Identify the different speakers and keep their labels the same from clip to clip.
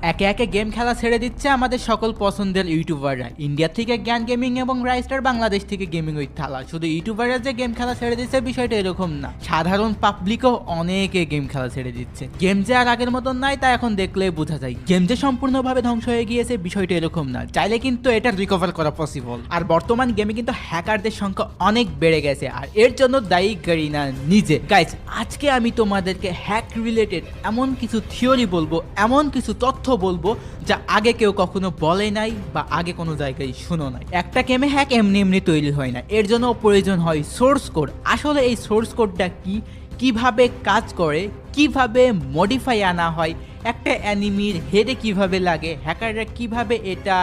Speaker 1: একে একে গেম খেলা ছেড়ে দিচ্ছে আমাদের সকল পছন্দের ইউটিউবাররা। ইন্ডিয়া থেকে জ্ঞান গেমিং এবং রাইস্টার বাংলাদেশ থেকে গেমিং উইথ থালা। শুধু ইউটিউবাররা যে গেম খেলা ছেড়ে দিচ্ছে বিষয়টা এরকম না, সাধারণ পাবলিকও অনেকে গেম খেলা ছেড়ে দিচ্ছে। গেম যে আর আগের মতন নাই তা এখন দেখলে বোঝা যায়। গেম যে সম্পূর্ণভাবে ধ্বংস হয়ে গিয়েছে বিষয়টা এরকম না, চাইলে কিন্তু এটা রিকভার করা পসিবল। আর বর্তমান গেমে কিন্তু হ্যাকারদের সংখ্যা অনেক বেড়ে গেছে, আর এর জন্য দায়ী গারিনা নিজে। গাইজ, আজকে আমি তোমাদেরকে হ্যাক রিলেটেড এমন কিছু থিওরি বলবো, এমন কিছু তথ্য বলবো যা আগে কেউ কখনো বলে নাই বা আগে কোনো জায়গায় শুনো নাই। একটা গেমে হ্যাক এমনি এমনি তৈরি হয় না, এর জন্য প্রয়োজন হয় সোর্স কোড। আসলে এই সোর্স কোডটা কি, কিভাবে কাজ করে, কিভাবে মডিফাই আনা হয়, একটা অ্যানিমির হেডে কিভাবে লাগে, হ্যাকাররা কিভাবে এটা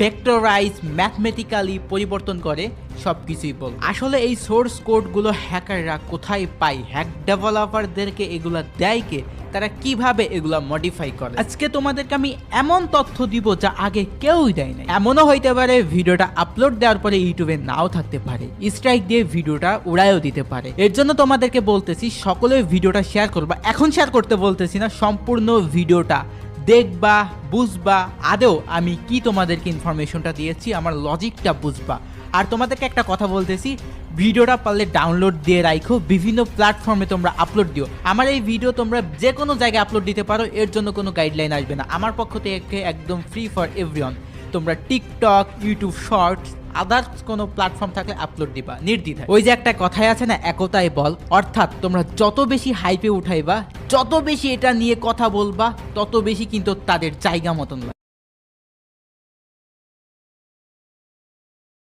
Speaker 1: ভেক্টরাইজ ম্যাথমেটিক্যালি পরিবর্তন করে, সব কিছুই বল। আসলে এই সোর্স কোডগুলো হ্যাকাররা কোথায় পায়, হ্যাক ডেভেলপারদেরকে এগুলা দেয় কে, তারা কিভাবে এগুলা মডিফাই করে। আজকে তোমাদেরকে আমি এমন তথ্য দিব যা আগে কেউই দেয় না। এমনও হইতে পারে ভিডিওটা আপলোড দেওয়ার পরে ইউটিউবে নাও থাকতে পারে, স্ট্রাইক দিয়ে ভিডিওটা উড়াইও দিতে পারে। এর জন্য তোমাদেরকে বলতেছি সকলে ভিডিওটা শেয়ার করবা। এখন শেয়ার করতে বলতেছি না, সম্পূর্ণ ভিডিওটা দেখবা, বুঝবা আদেও আমি কি তোমাদেরকে ইনফরমেশনটা দিয়েছি, আমার লজিকটা বুঝবা। আর তোমাদেরকে একটা কথা বলতেছি, ভিডিওটা পারলে ডাউনলোড দিয়ে রাখো, বিভিন্ন প্ল্যাটফর্মে তোমরা আপলোড দিও। আমার এই ভিডিও তোমরা যে কোনো জায়গায় আপলোড দিতে পারো, এর জন্য কোনো গাইডলাইন আসবে না। আমার পক্ষ থেকে একদম ফ্রি ফর এভরিওয়ান। তোমরা টিকটক, ইউটিউব শর্টস, আদার্স কোনো প্ল্যাটফর্ম থাকলে আপলোড দিবা নির্দ্বিধায়। ওই যে একটা কথাই আছে না, একতাই বল। অর্থাৎ তোমরা যত বেশি হাইপে উঠাইবা, যত বেশি এটা নিয়ে কথা বলবা, তত বেশি কিন্তু তাদের জায়গা মতন লাগবে।